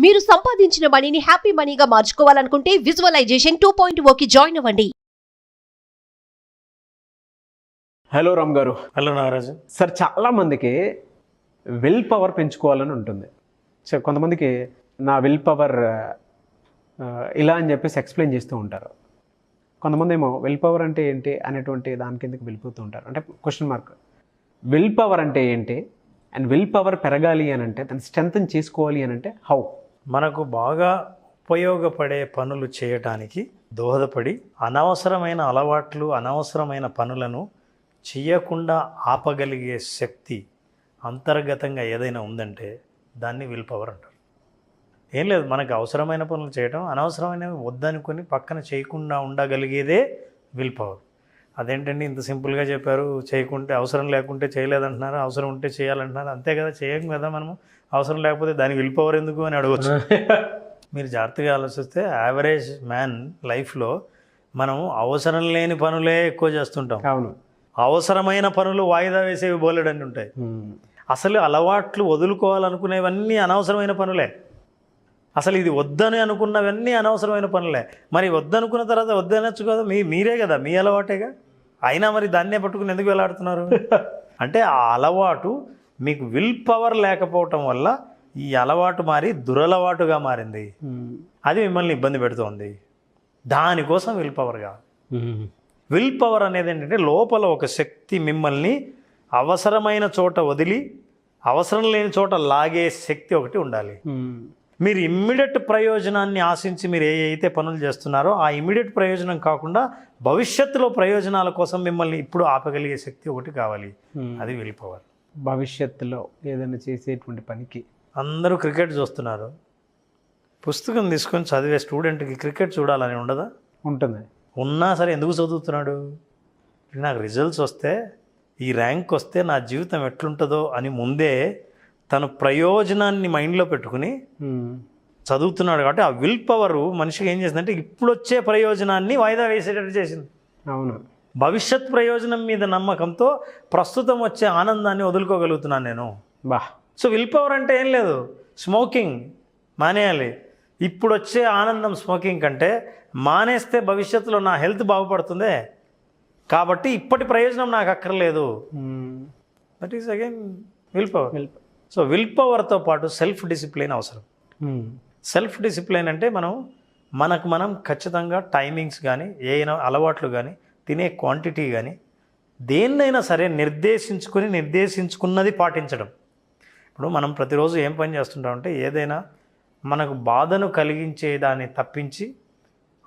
మీరు సంపాదించిన మనీని హ్యాపీ మనీగా మార్చుకోవాలనుకుంటే విజువలైజేషన్ 2.0కి జాయిన్ అవ్వండి. హలో రామ్ గారు. హలో నాగరాజు. సార్, చాలామందికి విల్ పవర్ పెంచుకోవాలని ఉంటుంది. సో కొంతమందికి నా విల్ పవర్ ఇలా అని చెప్పేసి ఎక్స్ప్లెయిన్ చేస్తూ ఉంటారు. కొంతమంది ఏమో విల్ పవర్ అంటే ఏంటి అనేటువంటి దాని కిందకి వెళ్ళిపోతూ ఉంటారు. అంటే క్వశ్చన్ మార్క్, విల్ పవర్ అంటే ఏంటి అండ్ విల్ పవర్ పెరగాలి అని అంటే దాన్ని స్ట్రెంథన్ చేసుకోవాలి అని అంటే హౌ? మనకు బాగా ఉపయోగపడే పనులు చేయటానికి దోహదపడి అనవసరమైన అలవాట్లు, అనవసరమైన పనులను చేయకుండా ఆపగలిగే శక్తి అంతర్గతంగా ఏదైనా ఉందంటే దాన్ని విల్ పవర్ అంటారు. ఏం లేదు, మనకు అవసరమైన పనులు చేయడం, అనవసరమైనవి వద్దనుకొని పక్కన చేయకుండా ఉండగలిగేదే విల్ పవర్. అదేంటండి ఇంత సింపుల్గా చెప్పారు, చేయకుంటే అవసరం లేకుంటే చేయలేదంటున్నారు, అవసరం ఉంటే చేయాలంటున్నారు. అంతే కదా, చేయం కదా మనము. అవసరం లేకపోతే దాని విల్ పవర్ ఎందుకు అని అడగచ్చు. మీరు జాగ్రత్తగా ఆలోచిస్తే యావరేజ్ మ్యాన్ లైఫ్లో మనం అవసరం లేని పనులే ఎక్కువ చేస్తుంటాం. అవును. అవసరమైన పనులు వాయిదా వేసేవి బోలెడన్ని ఉంటాయి. అసలు అలవాట్లు వదులుకోవాలనుకునేవన్నీ అనవసరమైన పనులే. అసలు ఇది వద్దని అనుకున్నవన్నీ అనవసరమైన పనులే. మరి వద్దనుకున్న తర్వాత వద్దనొచ్చు కదా, మీరే కదా, మీ అలవాటేగా. అయినా మరి దాన్నే పట్టుకుని ఎందుకు వెళ్ళాడుతున్నారు? అంటే ఆ అలవాటు మీకు విల్ పవర్ లేకపోవటం వల్ల ఈ అలవాటు మారి దురలవాటుగా మారింది. అది మిమ్మల్ని ఇబ్బంది పెడుతోంది. దానికోసం విల్ పవర్ కావాలి. విల్ పవర్ అనేది ఏంటంటే లోపల ఒక శక్తి మిమ్మల్ని అవసరమైన చోట వదిలి అవసరం లేని చోట లాగే శక్తి ఒకటి ఉండాలి. మీరు ఇమ్మీడియట్ ప్రయోజనాన్ని ఆశించి మీరు అయితే పనులు చేస్తున్నారో ఆ ఇమ్మీడియట్ ప్రయోజనం కాకుండా భవిష్యత్తులో ప్రయోజనాల కోసం మిమ్మల్ని ఇప్పుడు ఆపగలిగే శక్తి ఒకటి కావాలి. అది విల్ పవర్. భవిష్యత్తులో ఏదైనా చేసేటువంటి పనికి అందరూ క్రికెట్ చూస్తున్నారు. పుస్తకం తీసుకొని చదివే స్టూడెంట్కి క్రికెట్ చూడాలని ఉండదా? ఉంటుంది. ఉన్నా సరే ఎందుకు చదువుతున్నాడు? నాకు రిజల్ట్స్ వస్తే, ఈ ర్యాంక్ వస్తే నా జీవితం ఎట్లుంటుందో అని ముందే తన ప్రయోజనాన్ని మైండ్లో పెట్టుకుని చదువుతున్నాడు. కాబట్టి ఆ విల్ పవరు మనిషికి ఏం చేసిందంటే ఇప్పుడు వచ్చే ప్రయోజనాన్ని వాయిదా వేసేటట్టు చేసింది. అవును. భవిష్యత్ ప్రయోజనం మీద నమ్మకంతో ప్రస్తుతం వచ్చే ఆనందాన్ని వదులుకోగలుగుతున్నాను నేను. సో విల్ పవర్ అంటే ఏం లేదు, స్మోకింగ్ మానేయాలి. ఇప్పుడు వచ్చే ఆనందం స్మోకింగ్ కంటే మానేస్తే భవిష్యత్తులో నా హెల్త్ బాగుపడుతుందే, కాబట్టి ఇప్పటి ప్రయోజనం నాకు అక్కర్లేదు. That is again will power. So will పవర్తో పాటు సెల్ఫ్ డిసిప్లిన్ అవసరం. సెల్ఫ్ డిసిప్లిన్ అంటే మనం ఖచ్చితంగా టైమింగ్స్ కానీ, ఏమైనా అలవాట్లు కానీ, తినే క్వాంటిటీ కానీ, దేన్నైనా సరే నిర్దేశించుకున్నది పాటించడం. ఇప్పుడు మనం ప్రతిరోజు ఏం పని చేస్తుంటామంటే ఏదైనా మనకు బాధను కలిగించేదాన్ని తప్పించి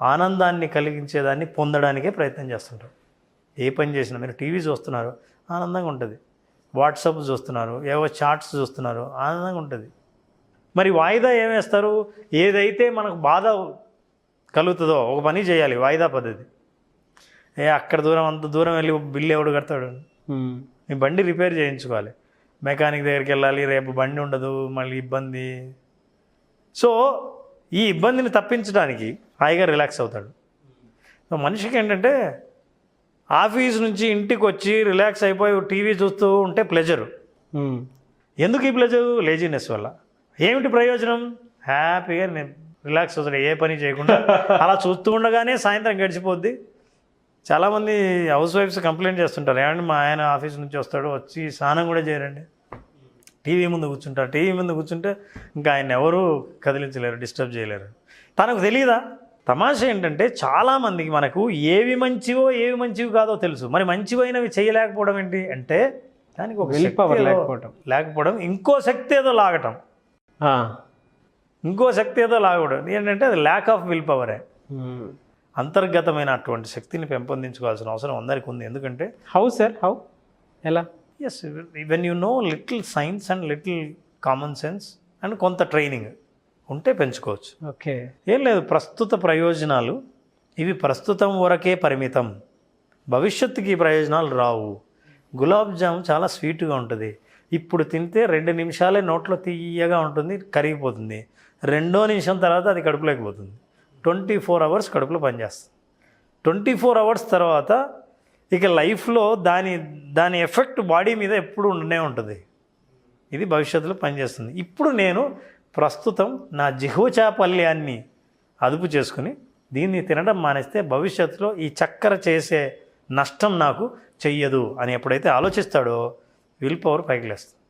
ఆనందాన్ని కలిగించేదాన్ని పొందడానికే ప్రయత్నం చేస్తుంటాం. ఏ పని చేసినా, మీరు టీవీ చూస్తున్నారు ఆనందంగా ఉంటుంది, వాట్సాప్ చూస్తున్నారు, ఏవో చాట్స్ చూస్తున్నారు ఆనందంగా ఉంటుంది. మరి వాయిదా ఏమేస్తారు? ఏదైతే మనకు బాధ కలుగుతుందో ఒక పని చేయాలి, వాయిదా పద్ధతి. అక్కడ అంత దూరం వెళ్ళి బిల్లు ఎవడు కడతాడు? మీ బండి రిపేర్ చేయించుకోవాలి, మెకానిక్ దగ్గరికి వెళ్ళాలి, రేపు బండి ఉండదు, మళ్ళీ ఇబ్బంది. సో ఈ ఇబ్బందిని తప్పించడానికి హాయిగా రిలాక్స్ అవుతాడు. సో మనిషికి ఏంటంటే ఆఫీస్ నుంచి ఇంటికి వచ్చి రిలాక్స్ అయిపోయి టీవీ చూస్తూ ఉంటే ప్లెజరు. ఎందుకు ఈ ప్లెజరు? లేజినెస్ వల్ల. ఏమిటి ప్రయోజనం? హ్యాపీగా నేను రిలాక్స్ అవుతాడు, ఏ పని చేయకుండా. అలా చూస్తూ ఉండగానే సాయంత్రం గడిచిపోద్ది. చాలామంది హౌస్ వైఫ్స్ కంప్లైంట్ చేస్తుంటారు, ఏమంటే మా ఆయన ఆఫీస్ నుంచి వస్తాడు, వచ్చి స్నానం కూడా చేయరండి, టీవీ ముందు కూర్చుంటారు. టీవీ ముందు కూర్చుంటే ఇంకా ఆయన ఎవరు కదిలించలేరు, డిస్టర్బ్ చేయలేరు. తనకు తెలియదా? తమాషా ఏంటంటే చాలామందికి మనకు ఏవి మంచివో ఏవి మంచివి కాదో తెలుసు, మరి మంచివైనవి చేయలేకపోవడం ఏంటి అంటే దానికి ఒక విల్ పవర్ లేకపోవడం, ఇంకో శక్తి ఏదో లాగటం. ఏంటంటే అది ల్యాక్ ఆఫ్ విల్ పవరే. అంతర్గతమైన అటువంటి శక్తిని పెంపొందించుకోవాల్సిన అవసరం అందరికీ ఉంది. ఎందుకంటే హౌ ఎలా? Yes, when you know little science and little common sense and కొంత ట్రైనింగ్ ఉంటే పెంచుకోవచ్చు. ఓకే. ఏం లేదు, ప్రస్తుత ప్రయోజనాలు ఇవి ప్రస్తుతం వరకే పరిమితం, భవిష్యత్తుకి ఈ ప్రయోజనాలు రావు. గులాబ్ జామ్ చాలా స్వీట్గా ఉంటుంది, ఇప్పుడు తింటే 2 నిమిషాలే నోట్లో తీయగా ఉంటుంది, కరిగిపోతుంది. 2వ నిమిషం తర్వాత అది కడుపులోకి పోతుంది. 24 అవర్స్ కడుపులో పనిచేస్తుంది. 24 అవర్స్ తర్వాత ఇక లైఫ్లో దాని ఎఫెక్ట్ బాడీ మీద ఎప్పుడు ఉండనే ఉంటుంది. ఇది భవిష్యత్తులో పనిచేస్తుంది. ఇప్పుడు నేను ప్రస్తుతం నా జిహ్వచాపల్యాన్ని అదుపు చేసుకుని దీన్ని తినడం మానేస్తే భవిష్యత్తులో ఈ చక్కెర చేసే నష్టం నాకు చెయ్యదు అని ఎప్పుడైతే ఆలోచిస్తాడో విల్ పవర్ పైకి లేస్తుంది.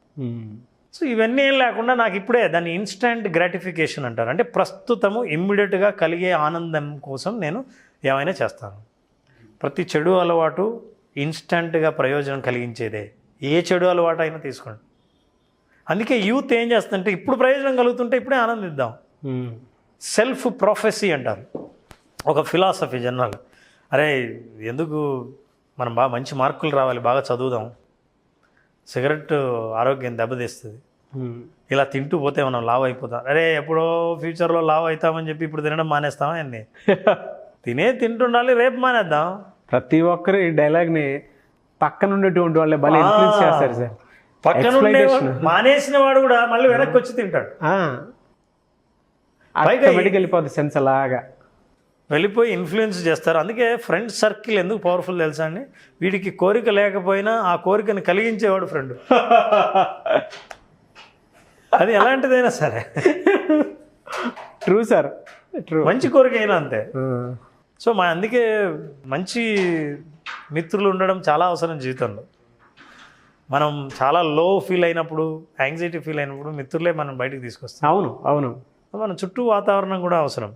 సో ఇవన్నీ ఏం లేకుండా నాకు ఇప్పుడే దాన్ని ఇన్స్టంట్ గ్రాటిఫికేషన్ అంటారు. అంటే ప్రస్తుతము ఇమ్మీడియట్గా కలిగే ఆనందం కోసం నేను ఏమైనా చేస్తాను. ప్రతి చెడు అలవాటు ఇన్స్టంట్గా ప్రయోజనం కలిగించేదే. ఏ చెడు అలవాటు అయినా తీసుకోండి. అందుకే యూత్ ఏం చేస్తుంటే ఇప్పుడు ప్రయోజనం కలుగుతుంటే ఇప్పుడే ఆనందిద్దాం. సెల్ఫ్ ప్రొఫెసీ అంటారు, ఒక ఫిలాసఫీ జనరల్. అరే ఎందుకు మనం బాగా మంచి మార్కులు రావాలి, బాగా చదువుదాం, సిగరెట్ ఆరోగ్యం దెబ్బతీస్తుంది, ఇలా తింటూ పోతే మనం లావ్ అయిపోతాం. అరే ఎప్పుడో ఫ్యూచర్లో లావ్ అవుతామని చెప్పి ఇప్పుడు తినడం మానేస్తామా అన్నీ? తింటుండాలి, రేపు మానేద్దాం. ప్రతి ఒక్కరు ఈ డైలాగ్ని పక్కన ఉండేటువంటి వాళ్ళే భలే ఇన్ఫ్లుయెన్స్ చేస్తారు సార్. పక్కన ఉండే మానేసిన వాడు కూడా మళ్ళీ వెనక్కి వచ్చి తింటాడు. వెళ్ళిపోద్ది సెన్స్ అలాగా వెళ్ళిపోయి ఇన్ఫ్లుయెన్స్ చేస్తారు. అందుకే ఫ్రెండ్ సర్కిల్ ఎందుకు పవర్ఫుల్ తెలుసా అండి? వీడికి కోరిక లేకపోయినా ఆ కోరికను కలిగించేవాడు ఫ్రెండ్. అది ఎలాంటిదైనా సరే. True sir, true. మంచి కోరిక అయినా అంతే. సో అందుకే మంచి మిత్రులు ఉండడం చాలా అవసరం జీవితంలో. మనం చాలా లో ఫీల్ అయినప్పుడు, యాంగ్జైటీ ఫీల్ అయినప్పుడు మిత్రులే మనం బయటకు తీసుకొస్తాం. అవును అవును. మన చుట్టూ వాతావరణం కూడా అవసరం.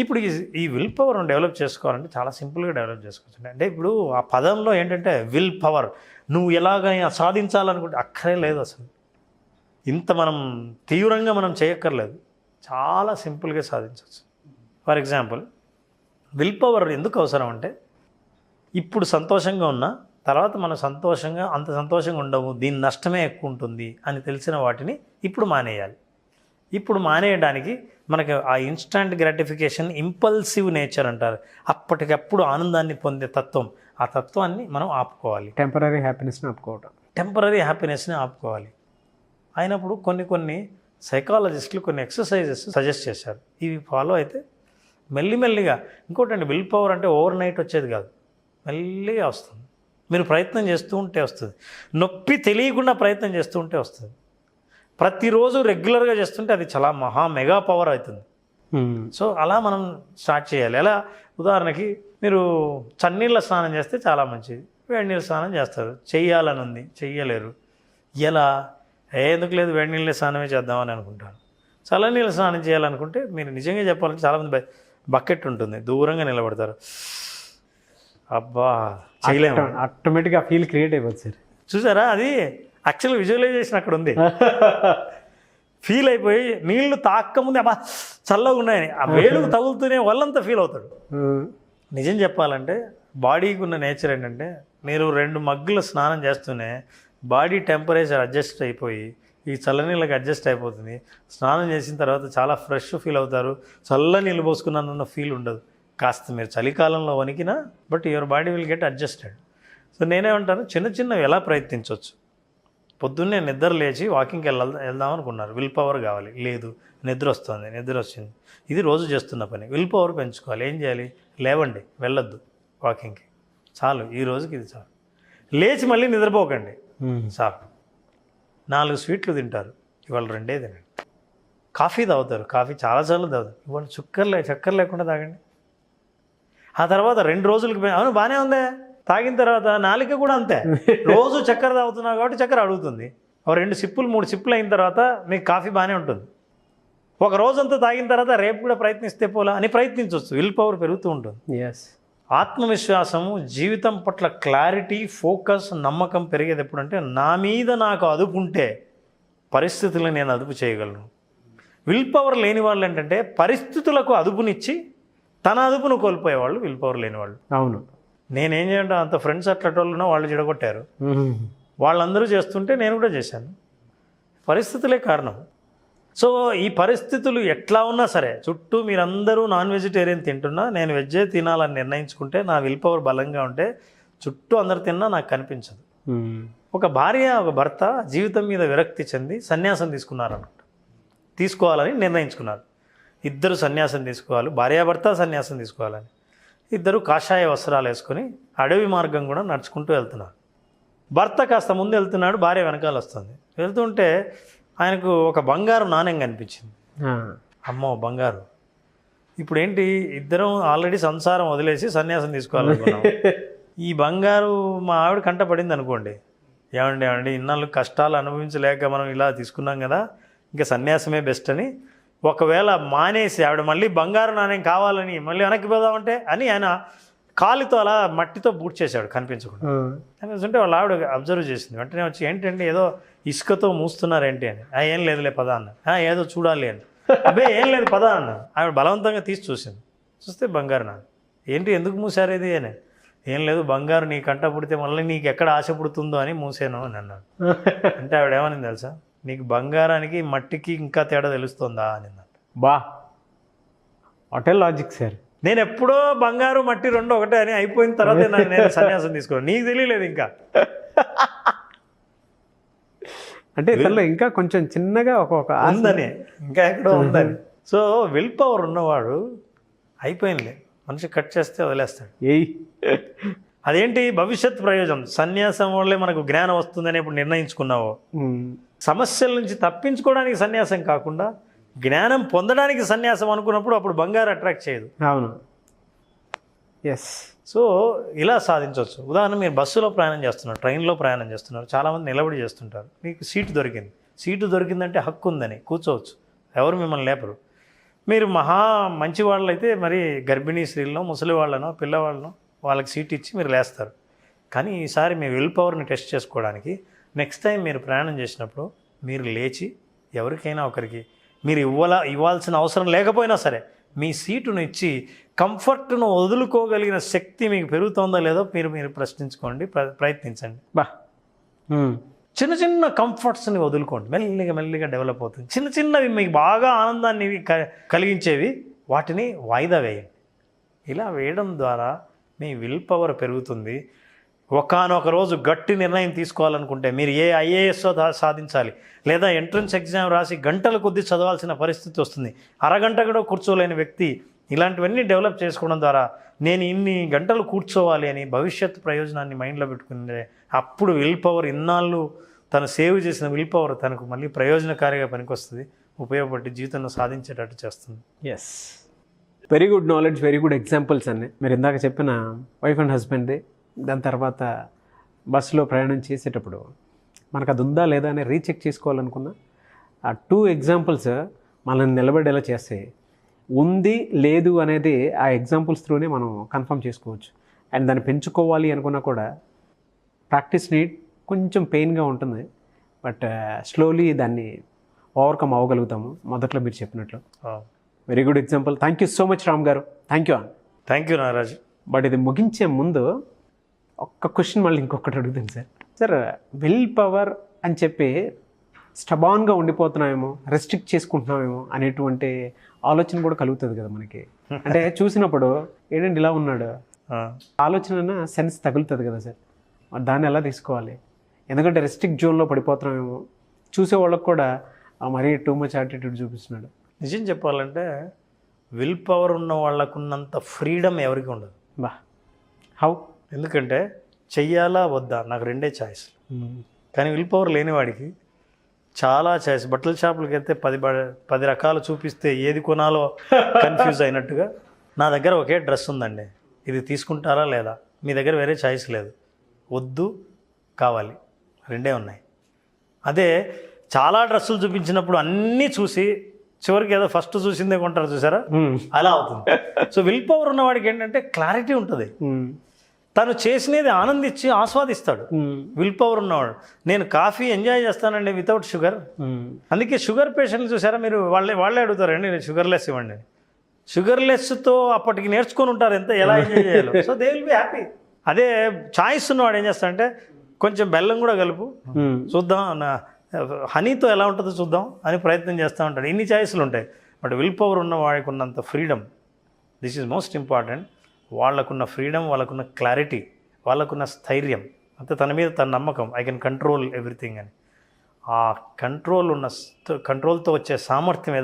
ఇప్పుడు ఈ విల్ పవర్ను డెవలప్ చేసుకోవాలంటే చాలా సింపుల్గా డెవలప్ చేసుకోవచ్చు. అంటే ఇప్పుడు ఆ పదంలో ఏంటంటే విల్ పవర్, నువ్వు ఎలాగైనా సాధించాలనుకుంటే అక్కడే లేదు అసలు. ఇంత మనం తీవ్రంగా మనం చేయక్కర్లేదు, చాలా సింపుల్గా సాధించవచ్చు. ఫర్ ఎగ్జాంపుల్, విల్ పవర్ ఎందుకు అవసరం అంటే, ఇప్పుడు సంతోషంగా ఉన్నా తర్వాత మనం అంత సంతోషంగా ఉండము, దీని నష్టమే ఎక్కువ ఉంటుంది అని తెలిసిన వాటిని ఇప్పుడు మానేయాలి. ఇప్పుడు మానేయడానికి మనకి ఆ ఇన్స్టంట్ గ్రాటిఫికేషన్, ఇంపల్సివ్ నేచర్ అంటారు, అప్పటికప్పుడు ఆనందాన్ని పొందే తత్వం, ఆ తత్వాన్ని మనం ఆపుకోవాలి. టెంపరీ హ్యాపీనెస్ని ఆపుకోవాలి. అయినప్పుడు కొన్ని సైకాలజిస్టులు కొన్ని ఎక్సర్సైజెస్ సజెస్ట్ చేశారు. ఇవి ఫాలో అయితే మెల్లిమెల్లిగా, ఇంకోటండి విల్ పవర్ అంటే ఓవర్ నైట్ వచ్చేది కాదు, మెల్లిగా వస్తుంది. మీరు ప్రయత్నం చేస్తూ ఉంటే వస్తుంది. నొప్పి తెలియకుండా ప్రయత్నం చేస్తూ ఉంటే వస్తుంది. ప్రతిరోజు రెగ్యులర్గా చేస్తుంటే అది చాలా మెగా పవర్ అవుతుంది. సో అలా మనం స్టార్ట్ చేయాలి. ఎలా, ఉదాహరణకి మీరు చన్నీళ్ళ స్నానం చేస్తే చాలా మంచిది, వేడి నీళ్ళ స్నానం చేస్తారు, చెయ్యాలని ఉంది, చెయ్యలేరు. ఎలా, ఎందుకు లేదు వేడి నీళ్ళ స్నానమే చేద్దామని అనుకుంటారు. చల్లనీళ్ళ స్నానం చేయాలనుకుంటే మీరు నిజంగా చెప్పాలంటే చాలామంది బకెట్ ఉంటుంది, దూరంగా నిలబడతారు, అబ్బా చేయలేము, ఆటోమేటిక్గా ఫీల్ క్రియేట్ అయిపోతుంది సార్. చూసారా, అది యాక్చువల్ విజువలైజేషన్ అక్కడ ఉంది. ఫీల్ అయిపోయి నీళ్లు తాక్కముందే అబ్బా చల్లగా ఉన్నాయని ఆ వేలుకు తగులుతూనే వాళ్ళంతా ఫీల్ అవుతాడు. నిజం చెప్పాలంటే బాడీకి ఉన్న నేచర్ ఏంటంటే, మీరు 2 మగ్గుల స్నానం చేస్తూనే బాడీ టెంపరేచర్ అడ్జస్ట్ అయిపోయి ఈ చల్లనీళ్ళకి అడ్జస్ట్ అయిపోతుంది. స్నానం చేసిన తర్వాత చాలా ఫ్రెష్ ఫీల్ అవుతారు, చల్ల నీళ్ళు పోసుకున్నానన్న ఫీల్ ఉండదు. కాస్త మీరు చలికాలంలో వణికినా but your body will get adjusted. So నేనేమంటాను, చిన్నవి ఎలా ప్రయత్నించవచ్చు. పొద్దున్నే నిద్ర లేచి వాకింగ్కి వెళ్దాం అనుకున్నారు, విల్ పవర్ కావాలి, లేదు నిద్ర వచ్చింది, ఇది రోజు చేస్తున్న పని, విల్ పవర్ పెంచుకోవాలి. ఏం చేయాలి, లేవండి, వెళ్ళొద్దు వాకింగ్కి, చాలు ఈ రోజుకి ఇది చాలు. లేచి మళ్ళీ నిద్రపోకండి, చాలు. 4 స్వీట్లు తింటారు, ఇవాళ 2 తినండి. కాఫీ తాగుతారు, కాఫీ చాలాసార్లు తాగుతారు, ఇవాళ చక్కెర లేకుండా తాగండి. ఆ తర్వాత 2 రోజులకి అవును బాగానే ఉందే, తాగిన తర్వాత నాలుక కూడా అంతే, రోజు చక్కెర తాగుతున్నావు కాబట్టి చక్కెర అడుగుతుంది. 2 సిప్పులు 3 సిప్పులు అయిన తర్వాత మీకు కాఫీ బాగానే ఉంటుంది. ఒక రోజంతా తాగిన తర్వాత రేపు కూడా ప్రయత్నిస్తే పోలా అని ప్రయత్నించవచ్చు. విల్ పవర్ పెరుగుతూ ఉంటుంది. ఆత్మవిశ్వాసము, జీవితం పట్ల క్లారిటీ, ఫోకస్, నమ్మకం పెరిగేది ఎప్పుడంటే, నా మీద నాకు అదుపు ఉంటే పరిస్థితులను నేను అదుపు చేయగలను. విల్ పవర్ లేని వాళ్ళు ఏంటంటే పరిస్థితులకు అదుపునిచ్చి తన అదుపును కోల్పోయేవాళ్ళు విల్ పవర్ లేని వాళ్ళు. అవును, నేనేం చేయంటే అంత ఫ్రెండ్స్ అట్లటోళ్ళున్నా వాళ్ళు చెడగొట్టారు, వాళ్ళందరూ చేస్తుంటే నేను కూడా చేశాను. పరిస్థితులే కారణం. సో ఈ పరిస్థితులు ఎట్లా ఉన్నా సరే, చుట్టూ మీరందరూ నాన్ వెజిటేరియన్ తింటున్నా నేను వెజ్జే తినాలని నిర్ణయించుకుంటే, నా విల్ పవర్ బలంగా ఉంటే చుట్టూ అందరు తిన్నా నాకు కనిపించదు. ఒక భార్య ఒక భర్త జీవితం మీద విరక్తి చెంది సన్యాసం తీసుకోవాలని నిర్ణయించుకున్నారు. ఇద్దరు సన్యాసం తీసుకోవాలి, భార్యాభర్త సన్యాసం తీసుకోవాలని. ఇద్దరు కాషాయ వస్త్రాలు వేసుకొని అడవి మార్గం కూడా నడుచుకుంటూ వెళ్తున్నారు. భర్త కాస్త ముందు వెళ్తున్నాడు, భార్య వెనకాల వస్తుంది. వెళ్తుంటే ఆయనకు ఒక బంగారు నాణ్యం కనిపించింది. అమ్మో బంగారు. ఇప్పుడు ఏంటి, ఇద్దరం ఆల్రెడీ సంసారం వదిలేసి సన్యాసం తీసుకోవాలనుకున్నాం. ఈ బంగారు మా ఆవిడ కంట పడింది అనుకోండి, ఏమండి ఇన్నాళ్ళు కష్టాలు అనుభవించలేక మనం ఇలా తీసుకున్నాం కదా, ఇంకా సన్యాసమే బెస్ట్ అని. ఒకవేళ మానేసి ఆవిడ మళ్ళీ బంగారు నాణ్యం కావాలని మళ్ళీ వెనక్కి పోదామంటే అని ఆయన కాలుతో అలా మట్టితో బూట్ చేశాడు కనిపించకుండా. కనిపిస్తుంటే వాళ్ళ ఆవిడ అబ్జర్వ్ చేసింది. వెంటనే వచ్చి ఏంటండి ఏదో ఇసుకతో మూస్తున్నారేంటి అని. ఏం లేదులే పదా అన్న. ఏదో చూడాలి అని. అబ్బే ఏం లేదు పదా అన్న. ఆవిడ బలవంతంగా తీసి చూసింది. చూస్తే బంగారు నాన్న. ఏంటి ఎందుకు మూసారు ఇది అని. ఏం లేదు బంగారు నీ కంట పుడితే మళ్ళీ నీకు ఎక్కడ ఆశ పుడుతుందో అని మూసాను అని అన్నాడు. అంటే ఆవిడ ఏమని తెలుసా, నీకు బంగారానికి మట్టికి ఇంకా తేడా తెలుస్తుందా అని అన్నాడు. బా హోటల్ లాజిక్ సార్. నేను ఎప్పుడో బంగారు మట్టి రెండు ఒకటే అని అయిపోయిన తర్వాత నేను సన్యాసం తీసుకోను. నీకు తెలియలేదు ఇంకా. అంటే ఇతరులో ఇంకా కొంచెం చిన్నగా ఒక ఉందని, ఇంకా ఎక్కడో ఉందని. సో విల్ పవర్ ఉన్నవాడు అయిపోయింది, మనిషి కట్ చేస్తే వదిలేస్తాడు. అదేంటి భవిష్యత్ ప్రయోజనం. సన్యాసం వల్లే మనకు జ్ఞానం వస్తుందని ఇప్పుడు నిర్ణయించుకున్నావో, సమస్యల నుంచి తప్పించుకోవడానికి సన్యాసం కాకుండా జ్ఞానం పొందడానికి సన్యాసం అనుకున్నప్పుడు అప్పుడు బంగారు అట్రాక్ట్ చేయదు. అవును, ఎస్. సో ఇలా సాధించవచ్చు. ఉదాహరణ, మీరు బస్సులో ప్రయాణం చేస్తున్నారు, ట్రైన్లో ప్రయాణం చేస్తున్నారు, చాలామంది నిలబడి చేస్తుంటారు. మీకు సీటు దొరికింది. సీటు దొరికిందంటే హక్కు ఉందని కూర్చోవచ్చు, ఎవరు మిమ్మల్ని లేపరు. మీరు మహా మంచి వాళ్ళైతే మరి గర్భిణీ స్త్రీలను, ముసలి వాళ్ళనో, పిల్లవాళ్ళనో వాళ్ళకి సీట్ ఇచ్చి మీరు లేస్తారు. కానీ ఈసారి మీ విల్ పవర్ని టెస్ట్ చేసుకోవడానికి నెక్స్ట్ టైం మీరు ప్రయాణం చేసినప్పుడు మీరు లేచి ఎవరికైనా ఒకరికి మీరు ఇవ్వాల్సిన అవసరం లేకపోయినా సరే మీ సీటును ఇచ్చి కంఫర్ట్ను వదులుకోగలిగిన శక్తి మీకు పెరుగుతుందో లేదో మీరు ప్రశ్నించుకోండి, ప్రయత్నించండి. చిన్న చిన్న కంఫర్ట్స్ని వదులుకోండి, మెల్లిగా డెవలప్ అవుతుంది. చిన్న చిన్నవి మీకు బాగా ఆనందాన్ని కలిగించేవి వాటిని వాయిదా వేయండి. ఇలా వేయడం ద్వారా మీ విల్ పవర్ పెరుగుతుంది. ఒకానొక రోజు గట్టి నిర్ణయం తీసుకోవాలనుకుంటే మీరు ఐఏఎస్ సాధించాలి, లేదా ఎంట్రన్స్ ఎగ్జామ్ రాసి గంటల కొద్దీ చదవాల్సిన పరిస్థితి వస్తుంది. అరగంట కూడా కూర్చోలేని వ్యక్తి ఇలాంటివన్నీ డెవలప్ చేసుకోవడం ద్వారా నేను ఇన్ని గంటలు కూర్చోవాలి అని భవిష్యత్ ప్రయోజనాన్ని మైండ్లో పెట్టుకుంటే అప్పుడు విల్ పవర్, ఇన్నాళ్ళు తను సేవ్ చేసిన విల్ పవర్ తనకు మళ్ళీ ప్రయోజనకారిగా పనికొస్తుంది, ఉపయోగపడి జీవితంలో సాధించేటట్టు చేస్తుంది. Yes, very good knowledge, very good examples అన్నీ. మీరు ఇందాక చెప్పిన వైఫ్ అండ్ హస్బెండ్ది, దాని తర్వాత బస్సులో ప్రయాణం చేసేటప్పుడు మనకు అది ఉందా లేదా అని రీచెక్ చేసుకోవాలనుకున్న ఆ 2 ఎగ్జాంపుల్స్ మనల్ని నిలబడేలా చేస్తాయి. ఉంది లేదు అనేది ఆ ఎగ్జాంపుల్స్ త్రూనే మనం కన్ఫర్మ్ చేసుకోవచ్చు. అండ్ దాన్ని పెంచుకోవాలి అనుకున్నా కూడా ప్రాక్టీస్ నీడ్, కొంచెం పెయిన్గా ఉంటుంది, బట్ స్లోలీ దాన్ని ఓవర్కమ్ అవ్వగలుగుతాము. మొదట్లో మీరు చెప్పినట్లు very good example. Thank you so much Ram గారు. Thank you Nagaraj. బట్ ఇది ముగించే ముందు ఒక్క క్వశ్చన్ మళ్ళీ ఇంకొకటి అడుగుతాను సార్. విల్ పవర్ అని చెప్పి స్టబాన్గా ఉండిపోతున్నామేమో, రెస్ట్రిక్ట్ చేసుకుంటున్నామేమో అనేటువంటి ఆలోచన కూడా కలుగుతుంది కదా మనకి. అంటే చూసినప్పుడు ఏంటంటే ఇలా ఉన్నాడు ఆలోచన సెన్స్ తగులుతుంది కదా సార్. దాన్ని ఎలా తీసుకోవాలి? ఎందుకంటే రెస్ట్రిక్ట్ జోన్లో పడిపోతున్నామేమో, చూసేవాళ్ళకి కూడా మరీ టూ మచ్ యాటిట్యూడ్ చూపిస్తున్నాడు. నిజం చెప్పాలంటే విల్ పవర్ ఉన్న వాళ్ళకున్నంత ఫ్రీడమ్ ఎవరికి ఉండదు. హౌ? ఎందుకంటే చెయ్యాలా వద్దా నాకు రెండే ఛాయిస్. కానీ విల్ పవర్ లేనివాడికి చాలా ఛాయిస్. బట్టల షాపులకి వెళ్తే 10 రకాలు చూపిస్తే ఏది కొనాలో కన్ఫ్యూజ్ అయినట్టుగా నా దగ్గర ఒకే డ్రెస్ ఉందండి, ఇది తీసుకుంటారా లేదా, మీ దగ్గర వేరే ఛాయిస్ లేదు, వద్దు కావాలి, రెండే ఉన్నాయి. అదే చాలా డ్రెస్సులు చూపించినప్పుడు అన్నీ చూసి చివరికి ఏదో ఫస్ట్ చూసిందే కొంటారు చూసారా, అలా అవుతుంది. సో విల్ పవర్ ఉన్నవాడికి ఏంటంటే క్లారిటీ ఉంటుంది, తను చేసినది ఆనందించి ఆస్వాదిస్తాడు. విల్ పవర్ ఉన్నవాడు నేను కాఫీ ఎంజాయ్ చేస్తానండి వితౌట్ షుగర్. అందుకే షుగర్ పేషెంట్లు చూసారా మీరు, వాళ్ళే అడుగుతారండి నేను షుగర్లెస్ ఇవ్వండి. షుగర్లెస్తో అప్పటికి నేర్చుకొని ఉంటారు ఎలా ఎంజాయ్ చేయాలో. So they will be happy. అదే చాయిస్ ఉన్నవాడు ఏం చేస్తాడంటే కొంచెం బెల్లం కూడా కలుపు చూద్దాం, హనీతో ఎలా ఉంటుందో చూద్దాం అని ప్రయత్నం చేస్తూ ఉంటాడు. ఇన్ని చాయిస్లు ఉంటాయి. బట్ విల్ పవర్ ఉన్న వాడికి ఉన్నంత freedom, this is most important. వాళ్ళకున్న ఫ్రీడమ్, వాళ్ళకున్న క్లారిటీ, వాళ్ళకున్న స్థైర్యం, అంతే తన మీద తన నమ్మకం, ఐ కెన్ కంట్రోల్ ఎవ్రీథింగ్ అని. ఆ కంట్రోల్తో వచ్చే సామర్థ్యం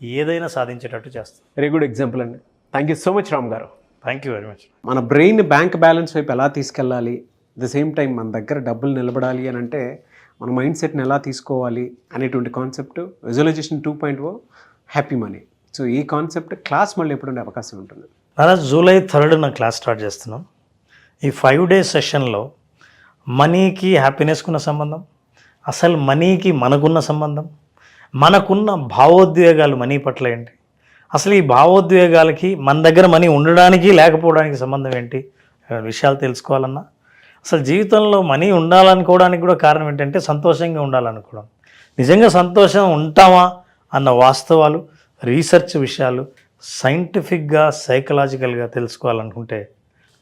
ఏదైనా సాధించేటట్టు చేస్తుంది. వెరీ గుడ్ ఎగ్జాంపుల్ అండి. Thank you so much Ram గారు. Thank you very much. మన బ్రెయిన్ బ్యాంక్ బ్యాలెన్స్ వైపు ఎలా తీసుకెళ్ళాలి, అట్ ద సేమ్ టైం మన దగ్గర డబ్బులు నిలబడాలి అని అంటే మన మైండ్ సెట్ని ఎలా తీసుకోవాలి అనేటువంటి concept visualisation 2.0 happy money. So ఈ కాన్సెప్ట్ క్లాస్ మళ్ళీ ఎప్పుడు ఉండే అవకాశం ఉంటుంది? అలా జూలై 3 క్లాస్ స్టార్ట్ చేస్తున్నాం. ఈ 5 days సెషన్లో మనీకి హ్యాపీనెస్కున్న సంబంధం, అసలు మనీకి మనకున్న సంబంధం, మనకున్న భావోద్వేగాలు మనీ పట్ల ఏంటి, అసలు ఈ భావోద్వేగాలకి మన దగ్గర మనీ ఉండడానికి లేకపోవడానికి సంబంధం ఏంటి విషయాలు తెలుసుకోవాలన్నా, అసలు జీవితంలో మనీ ఉండాలనుకోవడానికి కూడా కారణం ఏంటంటే సంతోషంగా ఉండాలనుకోవడం. నిజంగా సంతోషం ఉంటామా అన్న వాస్తవాలు, రీసెర్చ్ విషయాలు సైంటిఫిక్గా సైకలాజికల్గా తెలుసుకోవాలనుకుంటే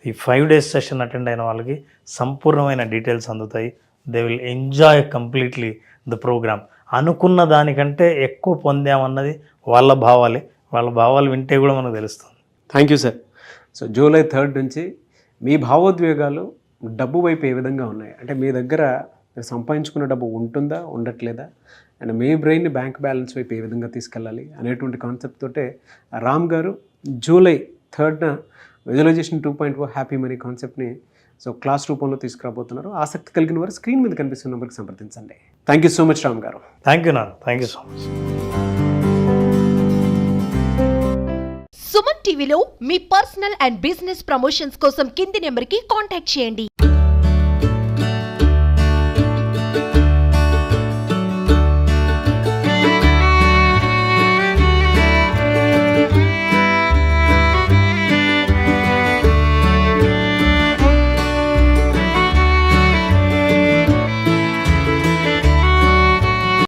ఈ 5 days సెషన్ అటెండ్ అయిన వాళ్ళకి సంపూర్ణమైన డీటెయిల్స్ అందుతాయి. They will enjoy completely the programme. అనుకున్న దానికంటే ఎక్కువ పొందామన్నది వాళ్ళ భావాలే. వాళ్ళ భావాలు వింటే కూడా మనకు తెలుస్తుంది. Thank you sir. So July 3 నుంచి మీ భావోద్వేగాలు డబ్బు వైపు ఏ విధంగా ఉన్నాయి, అంటే మీ దగ్గర మీరు సంపాదించుకున్న డబ్బు ఉంటుందా ఉండట్లేదా, అండ్ మీ బ్రెయిన్ బ్యాంక్ బ్యాలెన్స్ వైపు ఏ విధంగా తీసుకెళ్ళాలి అనేటువంటి కాన్సెప్ట్ తోటే రామ్ గారు జూలై 3 విజువలైజేషన్ 2.0 హ్యాపీ మనీ కాన్సెప్ట్ని సో క్లాస్ రూపంలో తీసుకురాబోతున్నారు. ఆసక్తి కలిగిన వారు స్క్రీన్ మీద కనిపిస్తున్న నెంబర్కి సంప్రదించండి. Thank you so much Ram గారు. థ్యాంక్ యూ నాన్న, thank you so much. Suman టీవీలో మీ పర్సనల్ అండ్ బిజినెస్ ప్రమోషన్స్ కోసం కింది నెంబర్కి కాంటాక్ట్ చేయండి.